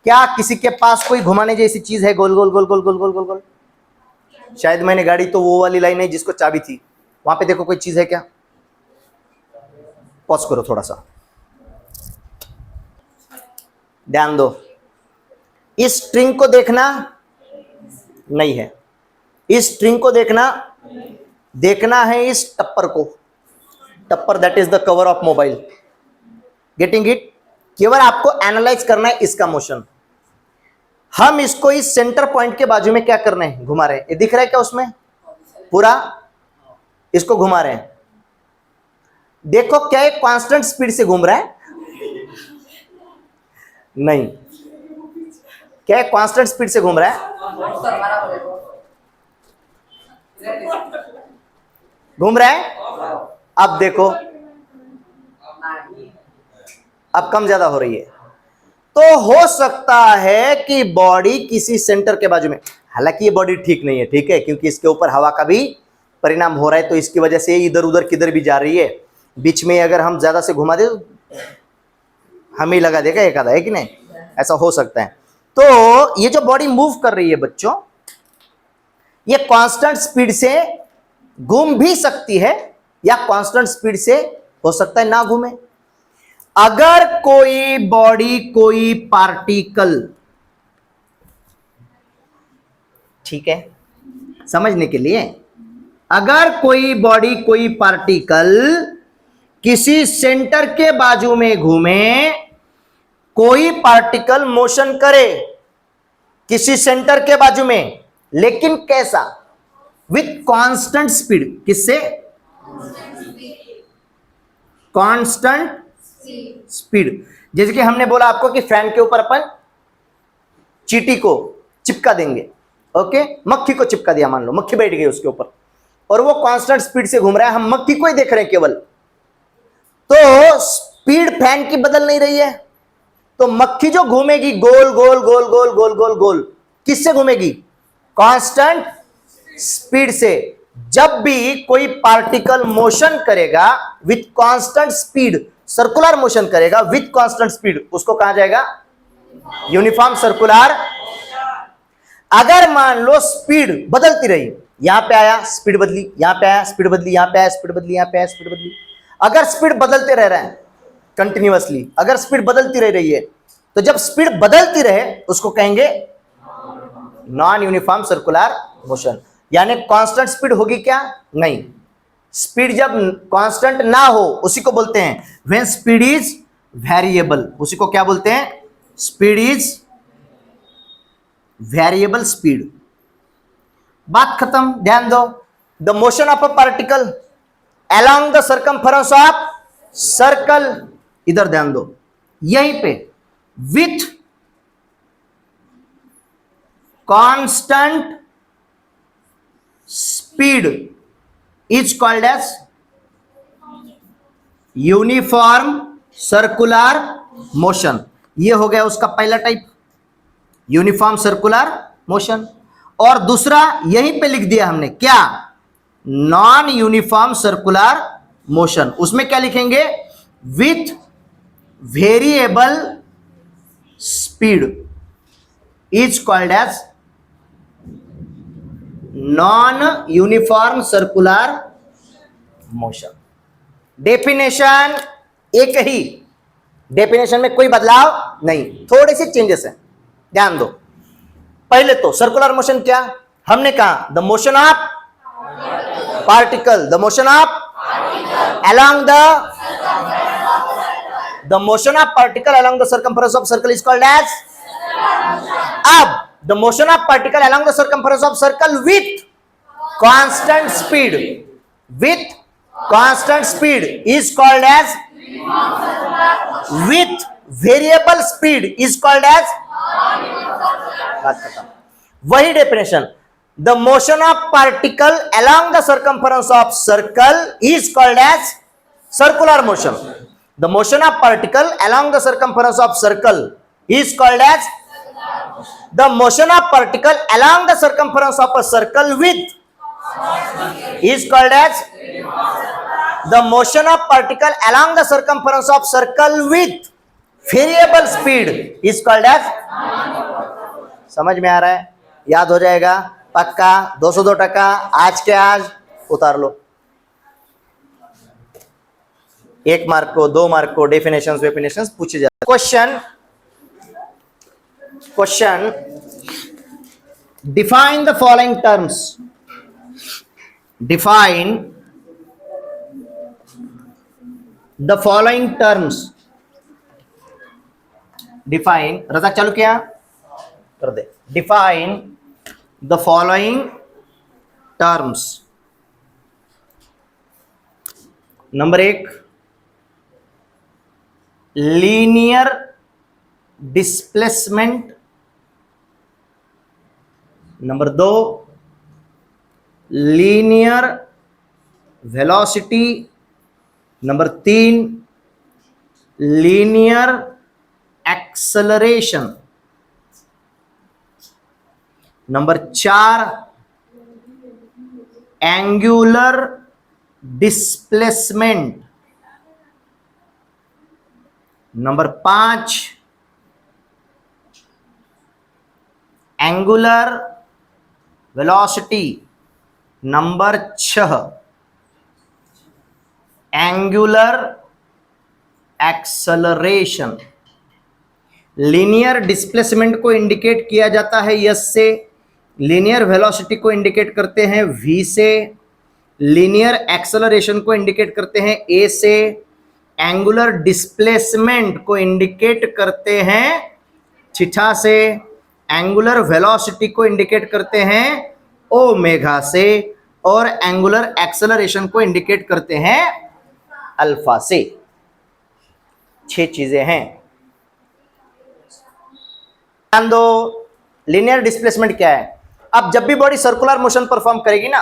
क्या किसी के पास कोई घुमाने जैसी चीज है? गोल गोल गोल गोल गोल गोल गोल गोल। शायद मैंने गाड़ी तो वो वाली लाइन है जिसको चाबी थी, वहां पे देखो कोई चीज है क्या? पॉज करो थोड़ा सा, ध्यान दो। इस स्ट्रिंग को देखना नहीं है, इस स्ट्रिंग को देखना है इस टप्पर को। टप्पर that is the cover of mobile. Getting it? केवल आपको एनालाइज करना है इसका मोशन। हम इसको इस सेंटर पॉइंट के बाजू में क्या कर रहे हैं? घुमा रहे हैं। ये दिख रहा है क्या उसमें? पूरा इसको घुमा रहे हैं। देखो क्या एक कांस्टेंट स्पीड से घूम रहा है? नहीं। क्या एक कांस्टेंट स्पीड से घूम रहा है? घूम रहा है। अब देखो, अब कम ज्यादा हो रही है। तो हो सकता है कि बॉडी किसी सेंटर के बाजू में, हालांकि ये बॉडी ठीक नहीं है, ठीक है, क्योंकि इसके ऊपर हवा का भी परिणाम हो रहा है, तो इसकी वजह से इधर उधर किधर भी जा रही है। बीच में अगर हम ज्यादा से घुमा दे तो हमें ही लगा देगा एक आधा, है कि नहीं? ऐसा हो सकता है। तो ये जो बॉडी मूव कर रही है बच्चों, ये कांस्टेंट स्पीड से घूम भी सकती है या कांस्टेंट स्पीड से हो सकता है ना घूमे। अगर कोई बॉडी, कोई पार्टिकल, ठीक है समझने के लिए, अगर कोई बॉडी, कोई पार्टिकल किसी सेंटर के बाजू में घूमे, कोई पार्टिकल मोशन करे किसी सेंटर के बाजू में, लेकिन कैसा? With constant speed. किससे? Constant speed. जैसे कि हमने बोला आपको कि फैन के ऊपर अपन चींटी को चिपका देंगे, ओके, मक्खी को चिपका दिया, मान लो मक्खी बैठ गई उसके ऊपर और वो कांस्टेंट स्पीड से घूम रहा है, हम मक्खी को ही देख रहे हैं केवल, तो स्पीड फैन की बदल नहीं रही है। तो मक्खी जो घूमेगी गोल गोल गोल गोल गोल गोल गोल, किससे घूमेगी? कांस्टेंट स्पीड से। जब भी कोई पार्टिकल मोशन करेगा with constant speed, circular motion करेगा विथ कांस्टेंट स्पीड, उसको कहा जाएगा यूनिफॉर्म सर्कुलर। अगर मान लो स्पीड बदलती रही, यहां पे आया स्पीड बदली, यहां पे आया स्पीड बदली, यहां पे आया स्पीड बदली, यहां पे आया स्पीड बदली, अगर स्पीड बदलते रह रहे हैं कंटिन्यूअसली, अगर स्पीड बदलती रह रही है, तो जब स्पीड बदलती रहे उसको कहेंगे नॉन यूनिफॉर्म सर्कुलर मोशन। यानी कांस्टेंट स्पीड होगी क्या? नहीं। स्पीड जब कांस्टेंट ना हो उसी को बोलते हैं व्हेन स्पीड इज वेरिएबल। उसी को क्या बोलते हैं? Speed is variable speed. बात खत्म। ध्यान दो, the motion of a particle along the circumference of circle, इधर ध्यान दो, यहीं पे with constant speed is called as uniform circular motion. ये हो गया उसका पहला टाइप, यूनिफॉर्म सर्कुलर मोशन। और दूसरा यहीं पे लिख दिया हमने, क्या? Non uniform circular motion. उसमें क्या लिखेंगे? With variable speed is called as non uniform circular motion. Definition एक ही, डेफिनेशन में कोई बदलाव नहीं, थोड़े से चेंजेस हैं, ध्यान दो। पहले तो सर्कुलर मोशन क्या हमने कहा? The motion of particle, the motion of along the motion of particle along the circumference of circle is called as, अब the motion of particle along the circumference of circle with constant speed, with constant speed is called as, with variable speed is called as, बात खत्म। वही definition, the motion of particle along the circumference of circle is called as circular motion. The motion of particle along the circumference of circle is called as, the motion of particle along the circumference of a circle with is called as, the motion of particle along the circumference of circle with variable speed is called as. समझ में आ रहा है? याद हो जाएगा पक्का? 202%। आज के आज उतार लो। 1 मार्क को, 2 मार्क को डेफिनेशंस वेफिनेशंस पूछे जाते। Question define the following terms. Define the following terms. Define, रजा चालू किया कर दे। Define the following terms. Number 1 linear displacement. Number 2 linear velocity. Number 3 linear acceleration. Number 4 angular displacement. Number 5 angular velocity. Number 6 angular acceleration. Linear displacement को इंडिकेट किया जाता है यस से, लीनियर वेलोसिटी को इंडिकेट करते हैं वी से, लीनियर एक्सेलरेशन को इंडिकेट करते हैं ए से, एंगुलर डिस्प्लेसमेंट को इंडिकेट करते हैं थीटा से, एंगुलर वेलोसिटी को इंडिकेट करते हैं ओमेगा से, और एंगुलर एक्सेलरेशन को इंडिकेट करते हैं अल्फा से। 6 चीजें हैं। ध्यान दो, लीनियर डिस्प्लेसमेंट क्या है? अब जब भी बॉडी सर्कुलर मोशन परफॉर्म करेगी ना,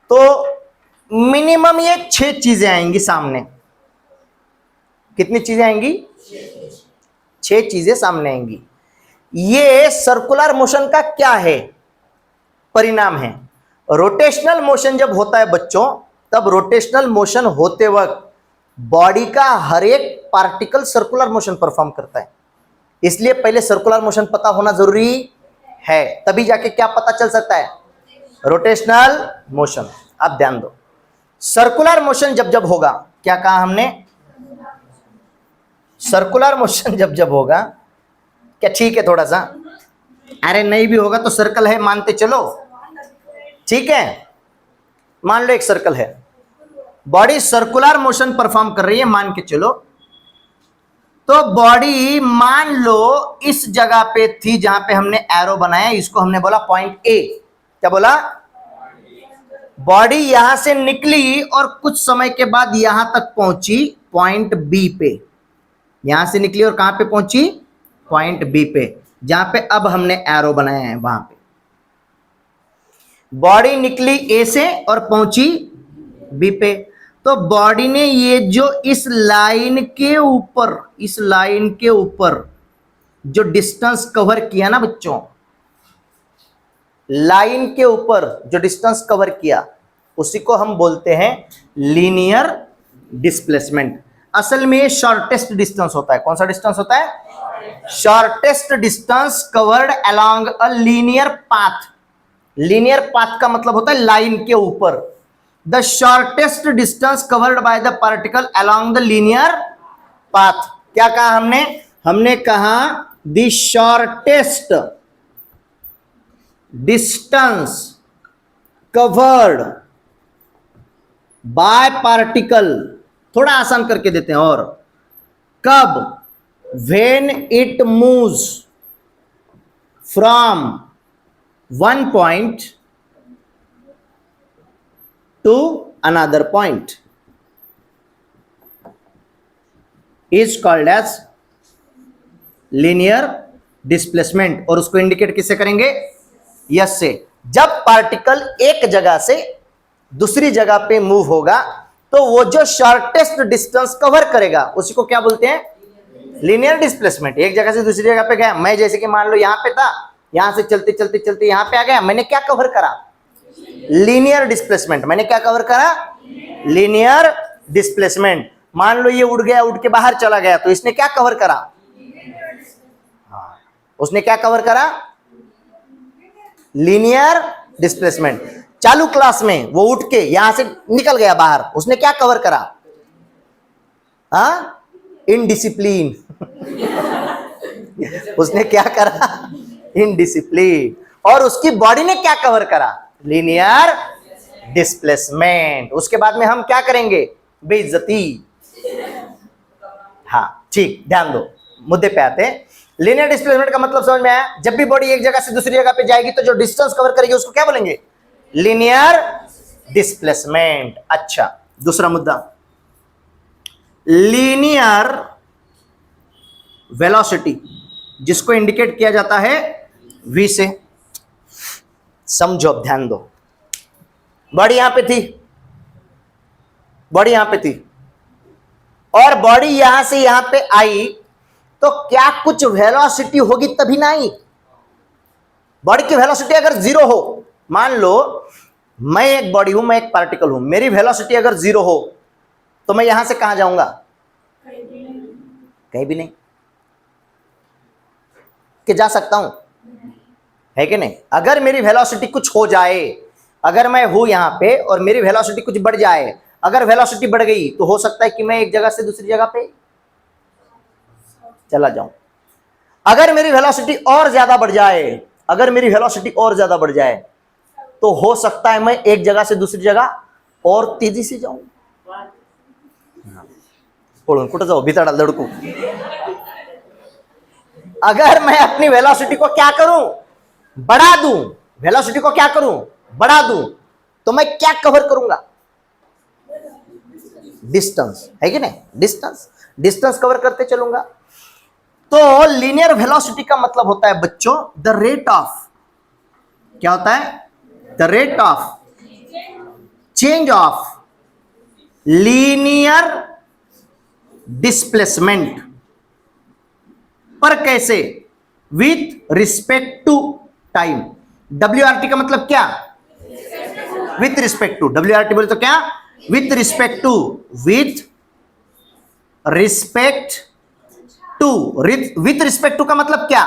तो मिनिमम ये 6 चीजें आएंगी सामने। कितनी चीजें आएंगी? 6 चीजें सामने आएंगी। ये सर्कुलर मोशन का क्या है? परिणाम है। रोटेशनल मोशन जब होता है बच्चों, तब रोटेशनल मोशन होते वक्त बॉडी का हर एक पार्टिकल सर्कुलर मोशन परफॉर्म करता है। इसलिए पहले सर्कुलर मोशन पता होना जरूरी है, तभी जाके क्या पता चल सकता है? Rotational motion. अब ध्यान दो, सर्कुलर मोशन जब जब होगा, क्या कहा हमने? सर्कुलर मोशन जब जब होगा, क्या ठीक है थोड़ा सा? अरे नहीं भी होगा तो सर्कल है मानते चलो, ठीक है? मान लो एक सर्कल है, बॉडी सर्कुलर मोशन परफॉर्म कर रही है, मान के चलो। तो बॉडी मान लो इस जगह पे थी जहां पे हमने एरो बनाया, इसको हमने बोला पॉइंट ए। क्या बोला? बॉडी यहां से निकली और कुछ समय के बाद यहां तक पहुंची पॉइंट बी पे। यहां से निकली और कहां पे पहुंची? पॉइंट बी पे, जहां पे अब हमने एरो बनाया है वहां पे। बॉडी निकली ए से और पहुंची बी पे। तो बॉडी ने ये जो इस लाइन के ऊपर जो डिस्टेंस कवर किया ना बच्चों, लाइन के ऊपर जो डिस्टेंस कवर किया, उसी को हम बोलते हैं लीनियर डिस्प्लेसमेंट। असल में ये शॉर्टेस्ट डिस्टेंस होता है। कौन सा डिस्टेंस होता है? Shortest distance covered along a linear path. Linear path का मतलब होता है लाइन के ऊपर। The shortest distance covered by the particle along the linear path. क्या कहा हमने? हमने कहा the shortest distance covered by particle. थोड़ा आसान करके देते हैं। और कब? When it moves from one point to another point is called as linear displacement. और उसको इंडिकेट किससे करेंगे? यस से। जब पार्टिकल एक जगह से दूसरी जगह पे मूव होगा, तो वो जो शॉर्टेस्ट डिस्टेंस कवर करेगा उसी को क्या बोलते हैं? Linear displacement. एक जगह से दूसरी जगह पे गया, मैं जैसे कि मान लो यहां पे था, यहां से चलते चलते चलते यहां पे आ गया, मैंने क्या कवर करा? Linear displacement. मैंने क्या कवर करा? Linear displacement. मान लो ये उड़ गया, उड़ के बाहर चला गया, तो इसने क्या कवर करा? हाँ, उसने क्या कवर करा? Linear displacement. चालू क्लास में वो उठ के यहां से निकल गया बाहर, उसने क्या कवर करा? हाँ, इनडिसिप्लिन। उसने क्या करा? इनडिसिप्लिन। और उसकी बॉडी ने क्या कवर करा? Linear displacement. उसके बाद में हम क्या करेंगे? बेइज्जती। हाँ ठीक, ध्यान दो, मुद्दे पे आते हैं। लीनियर डिस्प्लेसमेंट का मतलब समझ में आया? जब भी बॉडी एक जगह से दूसरी जगह पे जाएगी तो जो डिस्टेंस कवर करेगी उसको क्या बोलेंगे? Linear displacement. अच्छा, दूसरा मुद्दा, लीनियर वेलोसिटी, जिसको इंडिकेट किया जाता है v से। समझो, अब ध्यान दो। बॉडी यहां पे थी, बॉडी यहां पे थी, और बॉडी यहां से यहां पे आई, तो क्या कुछ वेलोसिटी होगी तभी ना आई? बॉडी की वेलोसिटी अगर जीरो हो, मान लो मैं एक बॉडी हूं, मैं एक पार्टिकल हूं, मेरी वेलोसिटी अगर जीरो हो तो मैं यहां से कहां जाऊंगा? कहीं भी नहीं। कि जा सकता हूं? है कि नहीं? अगर मेरी वेलोसिटी कुछ हो जाए, अगर मैं हूं यहां पे और मेरी वेलोसिटी कुछ बढ़ जाए, अगर वेलोसिटी बढ़ गई तो हो सकता है कि मैं एक जगह से दूसरी जगह पे चला जाऊं। अगर मेरी वेलोसिटी और ज्यादा बढ़ जाए, अगर मेरी वेलोसिटी और ज्यादा बढ़ जाए, तो हो सकता है मैं एक जगह से दूसरी जगह और तेजी से जाऊं। पळून कुठं जाऊ? भिताडा लड़कू। अगर मैं अपनी वेलोसिटी को क्या करूं? बढ़ा दूं। वेलोसिटी को क्या करूं? बढ़ा दूं, तो मैं क्या कवर करूंगा? डिस्टेंस, है कि नहीं? डिस्टेंस, डिस्टेंस कवर करते चलूंगा। तो लीनियर वेलोसिटी का मतलब होता है बच्चों द रेट ऑफ, क्या होता है? The rate of change of linear displacement. पर कैसे? With respect to time. WRT का मतलब क्या? With respect to. WRT बोले तो क्या? With respect to. With respect to. With respect to का मतलब क्या?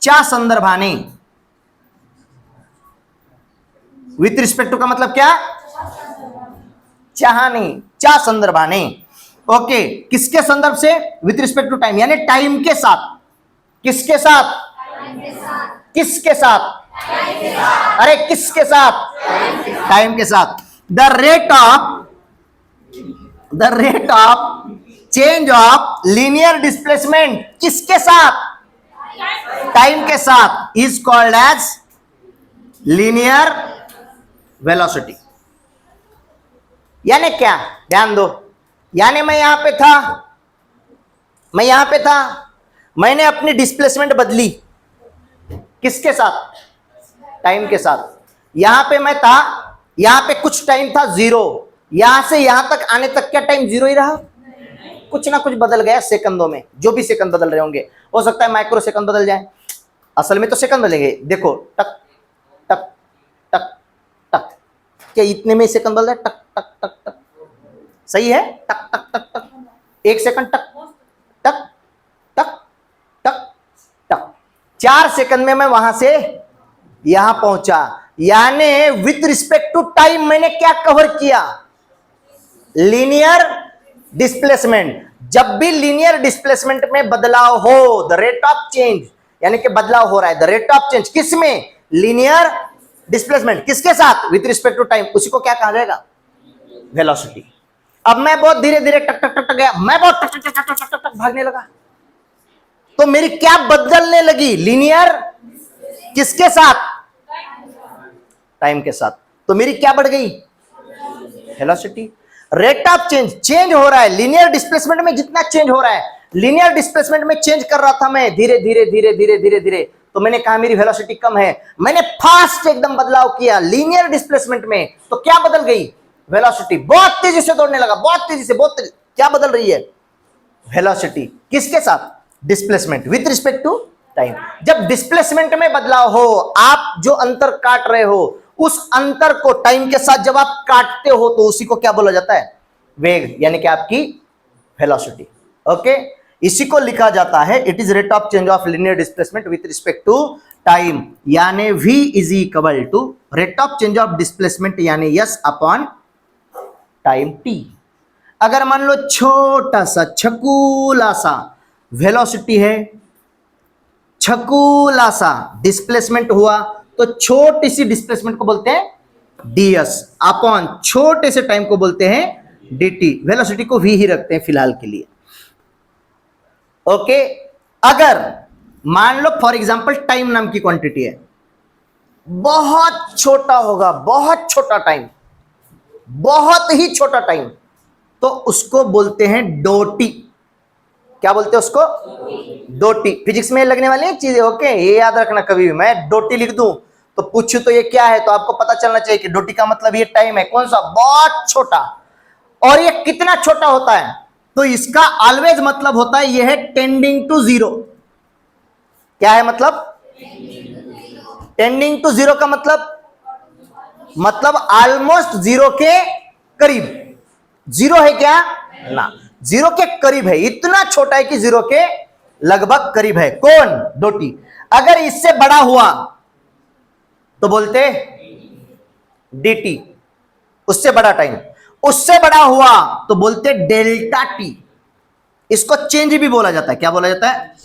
च्या संदर्भाने। विथ रिस्पेक्ट टू का मतलब क्या? चाहने, च्या संदर्भाने। ओके, किसके संदर्भ से? विथ रिस्पेक्ट टू टाइम, यानी टाइम के साथ। किसके साथ? किसके साथ? अरे किसके साथ? टाइम के साथ। The rate of change of linear displacement किसके साथ? टाइम के साथ is called as linear velocity. यानी क्या? ध्यान दो, यानी मैं यहां पे था, मैं यहां पे था, मैंने अपनी डिस्प्लेसमेंट बदली, किसके साथ? टाइम के साथ। यहां पे मैं था, यहां पे कुछ टाइम था जीरो, यहां से यहां तक आने तक क्या टाइम जीरो ही रहा? कुछ ना कुछ बदल गया सेकंडों में, जो भी सेकंड बदल रहे होंगे। हो सकता है माइक्रो सेकंड बदल जाए, असल में तो सेकंड बदलेंगे। देखो, टक टक टक टक, क्या इतने में सेकंड बदल रहा है? टक टक टक टक, सही है? टक टक टक टक, एक सेकंड, टक टक टक टक टक, 4 सेकंड में मैं वहां से यहां पहुंचा। यानी विथ रिस्पेक्ट टू टाइम मैंने क्या कवर किया? Linear displacement. जब भी लीनियर डिस्प्लेसमेंट में बदलाव हो, द रेट ऑफ चेंज, यानी कि बदलाव हो रहा है, द रेट ऑफ चेंज किस में? Linear displacement. किसके साथ? With respect to time. उसी को क्या कहा जाएगा? वेलोसिटी। अब मैं बहुत धीरे धीरे टक टक टक टक गया, मैं बहुत टक टक टक टक टक भागने लगा, तो मेरी क्या बदलने लगी? लीनियर। किसके साथ? टाइम के साथ। तो मेरी क्या बढ़ गई? Velocity. Rate of change, change हो रहा है लीनियर डिस्प्लेसमेंट में। जितना चेंज हो रहा है, लीनियर डिस्प्लेसमेंट में चेंज कर रहा था मैं धीरे धीरे धीरे धीरे धीरे धीरे, तो मैंने कहा मेरी वेलोसिटी कम है, मैंने फास्ट एकदम बदलाव किया लीनियर डिस्प्लेसमेंट में, तो क्या बदल गई? वेलोसिटी। बहुत तेजी से दौड़ने लगा, बहुत तेजी से, बहुत तेजी। क्या बदल रही है? वेलोसिटी। किसके साथ? Displacement, with respect to time. जब डिस्प्लेसमेंट में बदलाव हो, आप जो अंतर काट रहे हो उस अंतर को टाइम के साथ जब आप काटते हो तो उसी को क्या बोला जाता है? वेग, यानी कि आपकी वेलोसिटी। ओके, इसी को लिखा जाता है it is rate of change of linear displacement with respect to time, यानी v is equal to rate of change of displacement यानी s अपॉन टाइम t। अगर मान लो छोटा सा छकूला सा वेलोसिटी है, छकूला सा डिस्प्लेसमेंट हुआ, तो छोटी सी डिस्प्लेसमेंट को बोलते हैं ds अपॉन छोटे से टाइम को बोलते हैं dt। वेलोसिटी को v ही रखते हैं फिलहाल के लिए। ओके, अगर मान लो फॉर एग्जांपल टाइम नाम की क्वांटिटी है, बहुत छोटा होगा, बहुत छोटा टाइम, बहुत ही छोटा टाइम, तो उसको बोलते हैं डोटी। क्या बोलते हैं उसको? डोटी। फिजिक्स में लगने वाली एक चीज है, ओके, ये याद रखना। कभी भी मैं डोटी लिख दूं तो पूछूं तो ये क्या है, तो आपको पता चलना चाहिए कि डोटी का मतलब ये टाइम है। कौन सा? बहुत छोटा। और ये कितना छोटा होता है? तो इसका ऑलवेज मतलब होता है ये है टेंडिंग टू जीरो। क्या है मतलब? टेंडिंग टू जीरो का मतलब ऑलमोस्ट जीरो के करीब। जीरो है क्या? ना, जीरो के करीब है, इतना छोटा है कि जीरो के लगभग करीब है। कौन? डोटी। अगर इससे बड़ा हुआ तो बोलते डीटी, उससे बड़ा टाइम। उससे बड़ा हुआ तो बोलते डेल्टा टी। इसको चेंज भी बोला जाता है। क्या बोला जाता है?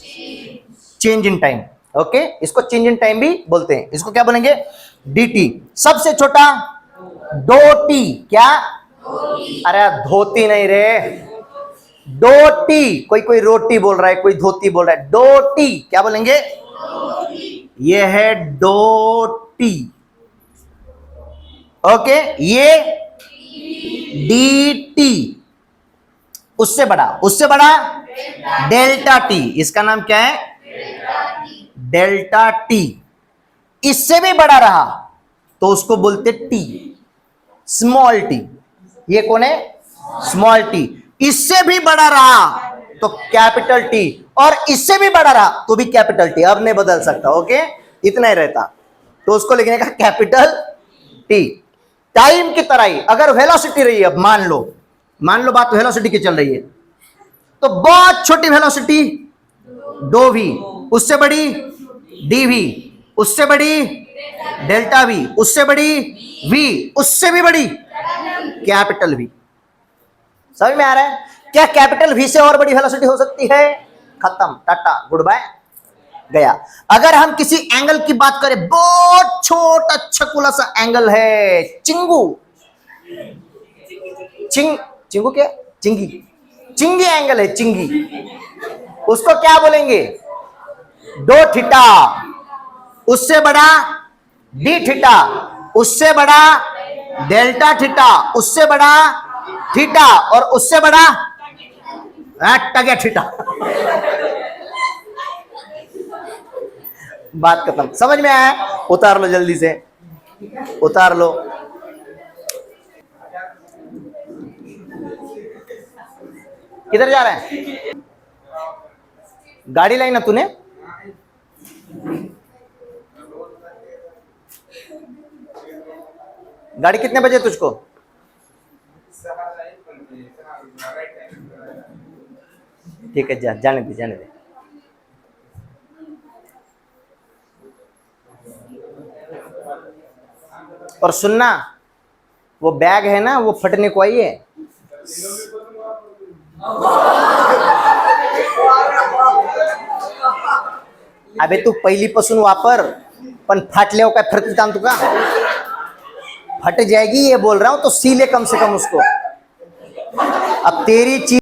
Change in time. ओके, इसको चेंज इन टाइम भी बोलते हैं। इसको क्या बोलेंगे? डीटी। सबसे छोटा डोटी। क्या? अरे धोती नहीं रे, डोटी। कोई रोटी बोल रहा है, कोई धोती बोल रहा है। डोटी क्या बोलेंगे? ये है डोटी। ओके, ये डीटी। उससे बड़ा डेल्टा टी। इसका नाम क्या है? Delta T. इससे भी बड़ा रहा तो उसको बोलते टी, स्मॉल टी। ये कौन है? Small T. इससे भी बड़ा रहा तो कैपिटल टी, और इससे भी बड़ा रहा तो भी कैपिटल टी। अब नहीं बदल सकता। ओके, इतना ही रहता तो उसको लिखने का कैपिटल टी। टाइम की तरह ही अगर वेलोसिटी रही है, अब मान लो बात वेलोसिटी की चल रही है, तो बहुत छोटी वेलोसिटी डो वी, उससे बड़ी डी वी, उससे बड़ी डेल्टा वी, उससे बड़ी वी, उससे भी बड़ी कैपिटल वी। समझ में आ रहा है? क्या कैपिटल वी से और बड़ी वेलोसिटी हो सकती है? खत्म, टाटा, गुड बाय, गया। अगर हम किसी एंगल की बात करें, बहुत छोटा छकुला सा एंगल है, चिंगू क्या? चिंगी एंगल है, चिंगी। उसको क्या बोलेंगे? दो थीटा। उससे बड़ा डी थीटा, उससे बड़ा डेल्टा थीटा, उससे बड़ा थीटा, और उससे बड़ा टगे थीटा। बात खत्म। समझ में आया? उतार लो जल्दी से, उतार लो। किधर जा रहा है? गाड़ी लाई ना तूने? गाड़ी कितने बजे तुझको? ठीक है, जाने दे। और सुनना, वो बैग है ना, वो फटने को आई है। अबे तू पहिलीपासून वापर, पण फाटल्यावर काय फरक काम तुका? फट जाएगी ये बोल रहा हूं, तो सीले कम से कम उसको। अब तेरी चीज